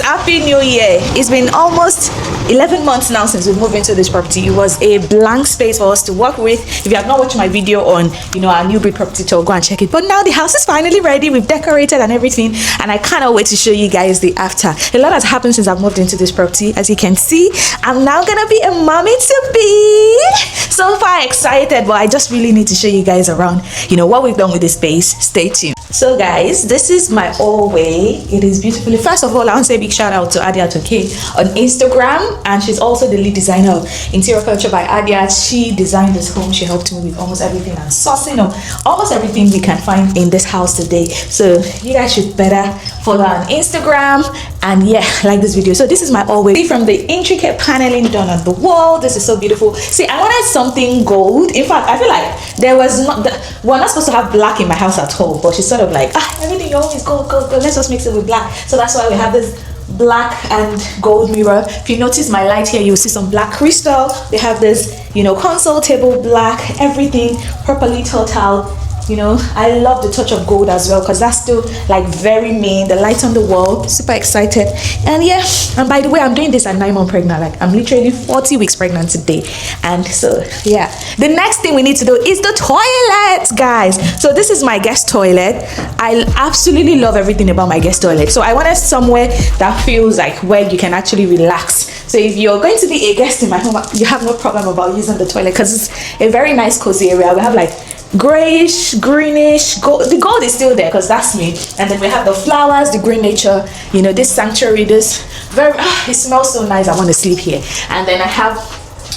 Happy New Year. It's been almost 11 months now since we moved into this property. It was a blank space for us to work with. If you have not watched my video on, our new breed property tour, go and check it. But now the house is finally ready. We've decorated and everything, and I cannot wait to show you guys the after. A lot has happened since I've moved into this property. As you can see, I'm now gonna be a mommy to be. So far excited, but I just really need to show you guys around, what we've done with this space. Stay tuned. So guys, this is my hallway. It is beautifully. First of all, I want to say a big shout out to Adia Toke on Instagram, and she's also the lead designer of Interior Furniture by Adia. She designed this home. She helped me with almost everything and sourcing of almost everything we can find in this house today. So you guys should better follow her on Instagram and like this video. So this is my hallway. See, from the intricate paneling done on the wall. This is so beautiful. See, I wanted something gold. In fact, I feel like we're not supposed to have black in my house at all, but she's sort of like, everything you always gold. Let's just mix it with black. So that's why we have this black and gold mirror. If you notice my light here, you'll see some black crystal. They have this, console table black, everything properly total. I love the touch of gold as well, because that's still like very main. The light on the wall, super excited. And and by the way, I'm doing this at 9 months pregnant. Like, I'm literally 40 weeks pregnant today. And so the next thing we need to do is the toilet, guys. So this is my guest toilet. I absolutely love everything about my guest toilet. So I wanted somewhere that feels like where you can actually relax. So if you're going to be a guest in my home, you have no problem about using the toilet, because it's a very nice cozy area. We have like grayish, greenish gold. The gold is still there because that's me. And then we have the flowers, the green nature, this sanctuary, this very it smells so nice. I want to sleep here. And then I have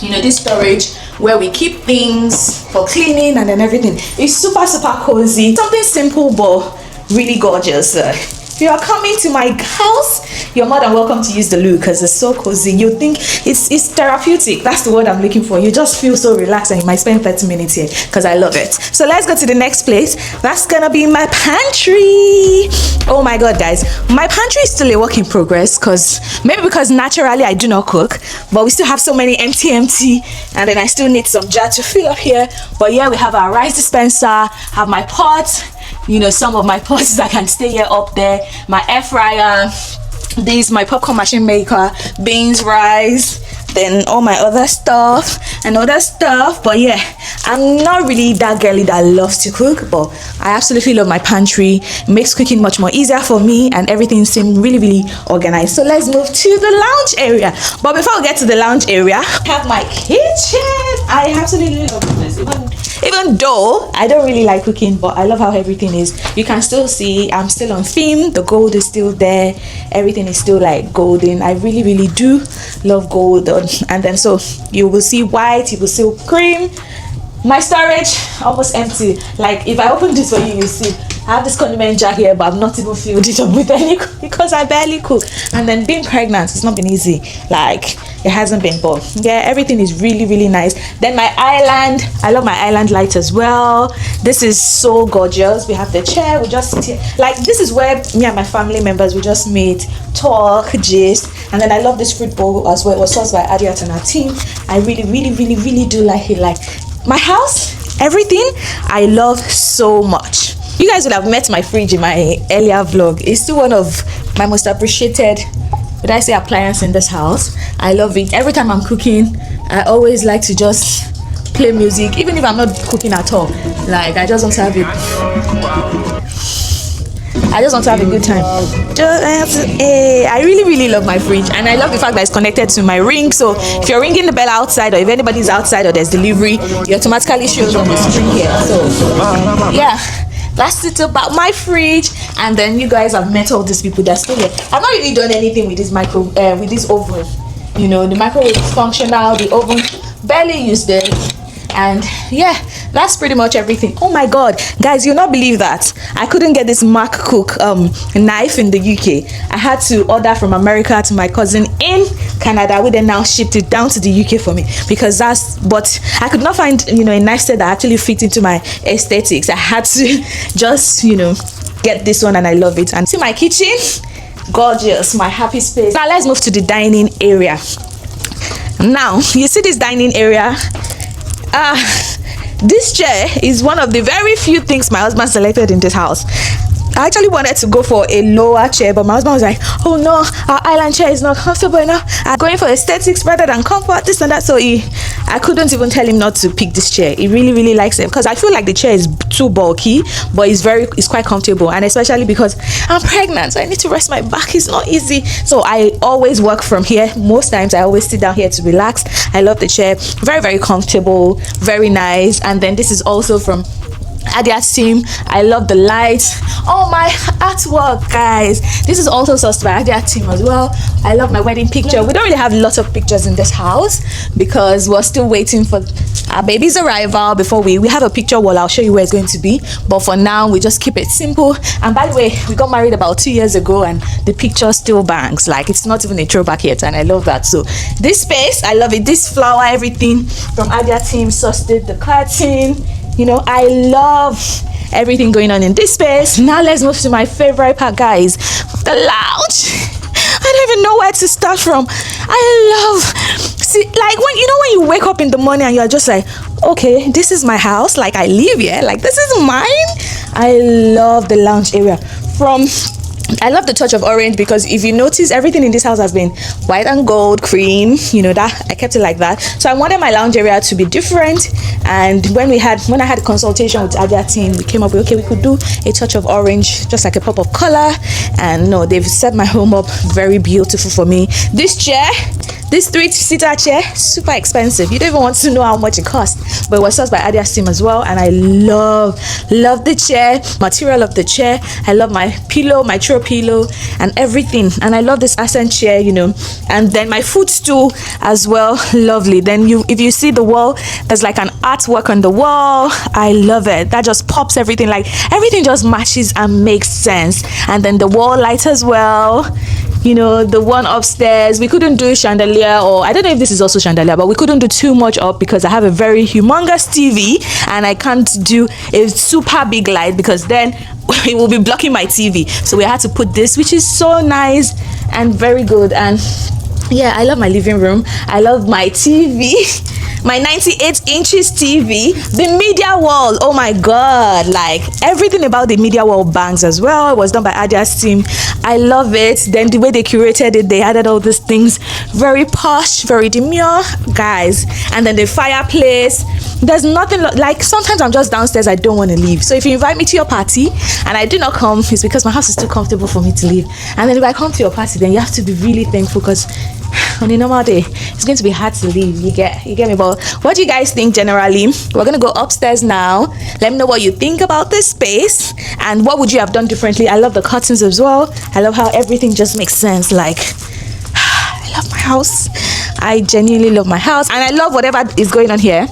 this storage where we keep things for cleaning, and then everything. It's super cozy, something simple but really gorgeous. If you are coming to my house, you're more than welcome to use the loo, because it's so cozy. You think it's therapeutic. That's the word I'm looking for. You just feel so relaxed, and you might spend 30 minutes here, because I love it. So let's go to the next place. That's gonna be my pantry. Oh my god, guys, my pantry is still a work in progress, because naturally I do not cook, but we still have so many empty, and then I still need some jar to fill up here. But we have our rice dispenser, have my pots, some of my pots that can stay here up there, my air fryer, my popcorn machine maker, beans, rice, then all my other stuff. But I'm not really that girly that loves to cook, but I absolutely love my pantry. It makes cooking much more easier for me, and everything seems really organized. So let's move to the lounge area. But before we get to the lounge area, I have my kitchen. I absolutely love this. Even though I don't really like cooking, but I love how everything is. You can still see I'm still on theme. The gold is still there. Everything is still like golden. I really do love gold. And then so you will see white, you will see cream. My storage almost empty. Like, if I open this for you, you see I have this condiment jar here, but I've not even filled it up with any, because I barely cook. And then being pregnant, it's not been easy. Like, it hasn't been, but everything is really nice. Then my island, I love my island light as well. This is so gorgeous. We have the chair, we just sit here. Like, this is where me and my family members, we just meet, talk, gist. And then I love this fruit bowl as well. It was sourced by Adiat and her team. I really do like it. Like, my house, everything I love so much. You guys would have met my fridge in my earlier vlog. It's still one of my most appreciated, would I say, appliance in this house. I love it. Every time I'm cooking, I always like to just play music, even if I'm not cooking at all. Like, I just want to have it. I just want to have a good time. I really love my fridge, and I love the fact that it's connected to my ring. So if you're ringing the bell outside, or if anybody's outside or there's delivery, it automatically shows on the screen here. So that's it about my fridge. And then you guys have met all these people that's still here. I've not really done anything with this with this oven. The microwave is functional, the oven barely used it. And that's pretty much everything. Oh my god, guys, you'll not believe that I couldn't get this Mac Cook knife in the UK. I had to order from America to my cousin in Canada, we then now shipped it down to the UK for me, because but I could not find a knife set that actually fit into my aesthetics. I had to just get this one, and I love it. And see my kitchen, gorgeous, my happy space. Now let's move to the dining area. Now you see this dining area. This chair is one of the very few things my husband selected in this house. I actually wanted to go for a lower chair, but my husband was like, oh no, our island chair is not comfortable enough. I'm going for aesthetics rather than comfort, this and that. So I couldn't even tell him not to pick this chair. He really likes it, because I feel like the chair is too bulky, but it's quite comfortable, and especially because I'm pregnant, so I need to rest my back. It's not easy. So I always work from here. Most times I always sit down here to relax. I love the chair. Very comfortable, very nice. And then this is also from Adia's team. I love the lights. Oh, my artwork, guys. This is also sourced by Adia's team as well. I love my wedding picture. We don't really have lots of pictures in this house because we're still waiting for our baby's arrival before we have a picture wall. I'll show you where it's going to be, but for now we just keep it simple. And by the way, we got married about 2 years ago, and the picture still bangs. Like, it's not even a throwback yet, and I love that. So this space, I love it. This flower, everything from Adia's team, sourced the curtain. You know, I love everything going on in this space. Now let's move to my favorite part, guys, the lounge. I don't even know where to start from. Like, when you wake up in the morning and you're just like, okay, this is my house, like I live here, like this is mine. I love the lounge area. I love the touch of orange, because if you notice, everything in this house has been white and gold, cream, you know, that I kept it like that. So I wanted my lounge area to be different. And when I had a consultation with Adia's team, we came up with, okay, we could do a touch of orange, just like a pop of color. And no, they've set my home up very beautiful for me. This chair, this 3-seater chair, super expensive. You don't even want to know how much it costs, but it was sourced by Adia's team as well. And I love the chair, material of the chair. I love my pillow, my throw pillow, and everything. And I love this accent chair, you know. And then my footstool as well, lovely. Then if you see the wall, there's like an artwork on the wall. I love it. That just pops everything. Like, everything just matches and makes sense. And then the wall light as well. You know, the one upstairs, we couldn't do chandelier, or I don't know if this is also chandelier, but we couldn't do too much up because I have a very humongous TV and I can't do a super big light because then it will be blocking my TV. So we had to put this, which is so nice and very good. And yeah, I love my living room. I love my TV. My 98 inches TV, the media wall, oh my god, like everything about the media wall bangs as well. It was done by Adia's team. I love it. Then the way they curated it, they added all these things, very posh, very demure, guys. And then the fireplace, there's nothing like, sometimes I'm just downstairs, I don't want to leave. So if you invite me to your party and I do not come, it's because my house is too comfortable for me to leave. And then if I come to your party, then you have to be really thankful, because on a normal day it's going to be hard to leave. You get me? But what do you guys think generally? We're gonna go upstairs now. Let me know what you think about this space and what would you have done differently. I love the curtains as well. I love how everything just makes sense. Like, I love my house. I genuinely love my house, and I love whatever is going on here.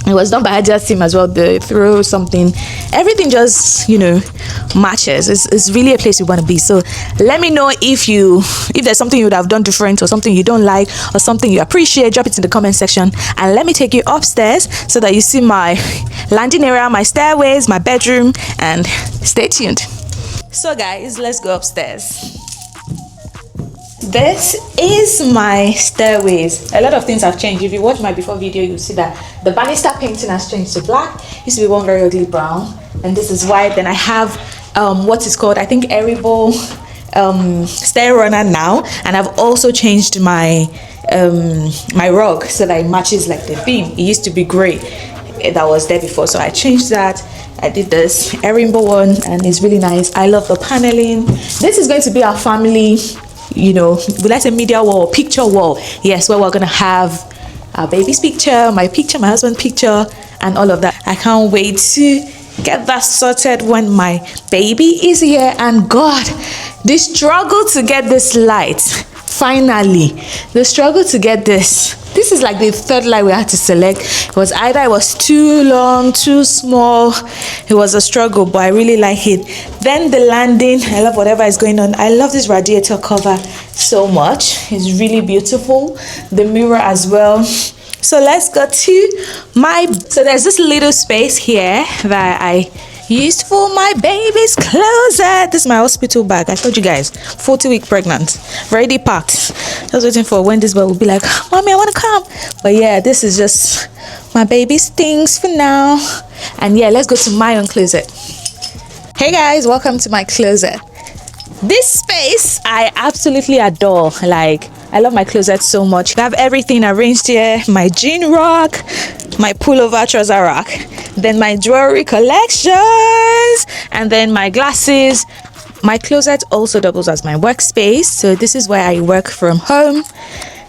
It was done by Adia's team as well. The throw something, everything just, you know, matches. It's really a place you want to be. So let me know if there's something you would have done different, or something you don't like, or something you appreciate. Drop it in the comment section, and let me take you upstairs so that you see my landing area, my stairways, my bedroom, and stay tuned. So guys, let's go upstairs. This is my stairways. A lot of things have changed. If you watch my before video, you'll see that the banister painting has changed to black. Used to be one very ugly brown, and this is white. Then I have what is called, I think, Erible stair runner now, and I've also changed my my rug so that it matches like the theme. It used to be gray that was there before, so I changed that. I did this Erible one, and it's really nice. I love the paneling. This is going to be our family, you know, let's say media wall, picture wall. Yes, where we're gonna have our baby's picture, my husband's picture, and all of that. I can't wait to get that sorted when my baby is here. And God, the struggle to get this light, finally, the struggle to get this is like the third light we had to select. It was either it was too long, too small. It was a struggle, but I really like it. Then the landing, I love whatever is going on. I love this radiator cover so much. It's really beautiful. The mirror as well. So let's go to so there's this little space here that I used for my baby's closet. This is my hospital bag. I told you guys, 40-week pregnant, ready packed. Just waiting for when this boy will be like, mommy, I want to come. But yeah, this is just my baby's things for now. And yeah, let's go to my own closet. Hey guys, welcome to my closet. This space I absolutely adore. Like, I love my closet so much. I have everything arranged here. My jean rack, my pullover trouser rack, then my jewelry collections, and then my glasses. My closet also doubles as my workspace, so this is where I work from home.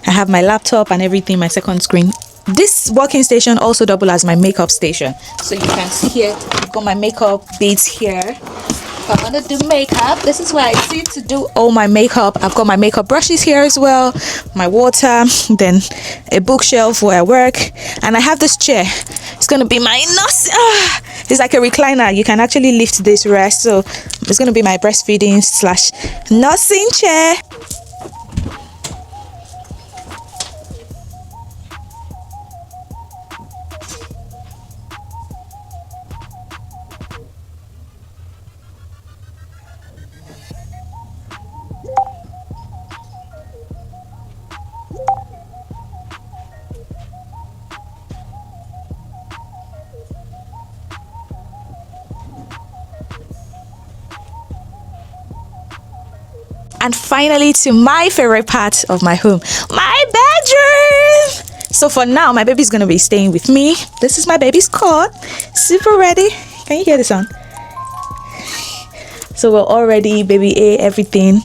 I have my laptop and everything, my second screen. This working station also doubles as my makeup station, so you can see here I've got my makeup beads here. If I want to do makeup, this is where I sit to do all my makeup. I've got my makeup brushes here as well, my water, then a bookshelf where I work, and I have this chair. It's gonna be my nurse. It's like a recliner. You can actually lift this rest, so it's gonna be my breastfeeding / nursing chair. And finally, to my favorite part of my home, my bedroom. So for now, my baby's gonna be staying with me. This is my baby's cot, super ready. Can you hear the sound? So we're all ready, baby A, everything,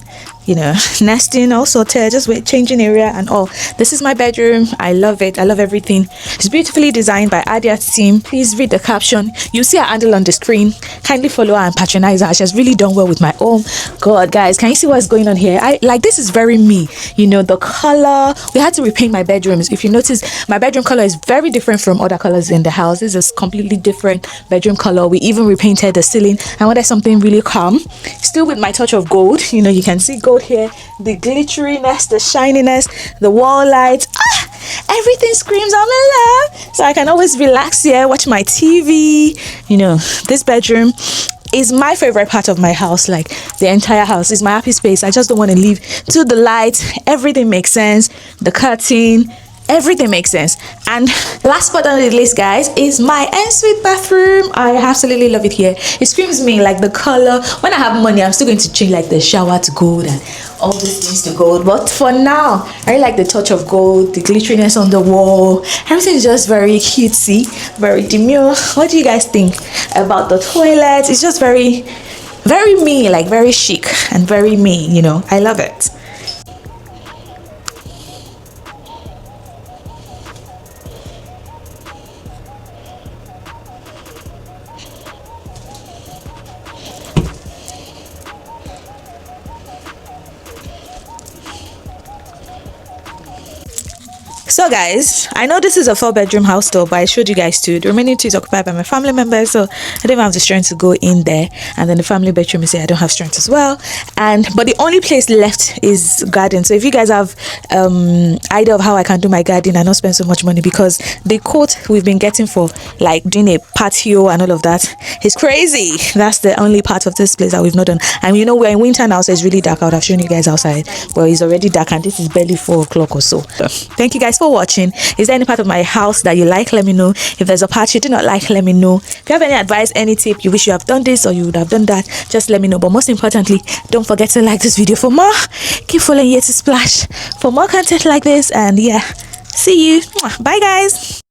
nesting, all sorted, just wait, changing area and all. This is my bedroom. I love it. I love everything. It's beautifully designed by Adia's team. Please read the caption. You see her handle on the screen. Kindly follow her and patronize her. She has really done well with my own. God, guys, can you see what's going on here? This is very me. The color. We had to repaint my bedrooms. If you notice, my bedroom color is very different from other colors in the house. This is completely different bedroom color. We even repainted the ceiling. I wanted something really calm, still with my touch of gold. You can see gold here, the glitteriness, the shininess, the wall lights. Everything screams I'm in love. So I can always relax here, watch my TV. This bedroom is my favorite part of my house. Like, the entire house is my happy space. I just don't want to leave. To the light, everything makes sense. The curtain, everything makes sense. And last but not least, guys, is my ensuite bathroom. I absolutely love it here. It screams me, like the color. When I have money, I'm still going to change like the shower to gold and all these things to gold, but for now I really like the touch of gold, the glitteriness on the wall. Everything is just very cutesy, very demure. What do you guys think about the toilet? It's just very me, like very chic and very me. I love it. So guys, I know this is a 4-bedroom house though, but I showed you guys too. The remaining 2 is occupied by my family members, so I don't even have the strength to go in there. And then the family bedroom is here. I don't have strength as well. But the only place left is garden. So if you guys have idea of how I can do my garden and not spend so much money, because the quote we've been getting for like doing a patio and all of that is crazy. That's the only part of this place that we've not done. And we're in winter now, so it's really dark out. I've shown you guys outside. Well, it's already dark and this is barely 4 o'clock or so. Thank you guys for watching. Is there any part of my house that you like? Let me know. If there's a part you do not like, let me know. If you have any advice, any tip, you wish you have done this or you would have done that, just let me know. But most importantly, don't forget to like this video for more. Keep following Here to Splash for more content like this, and yeah, see you. Bye guys.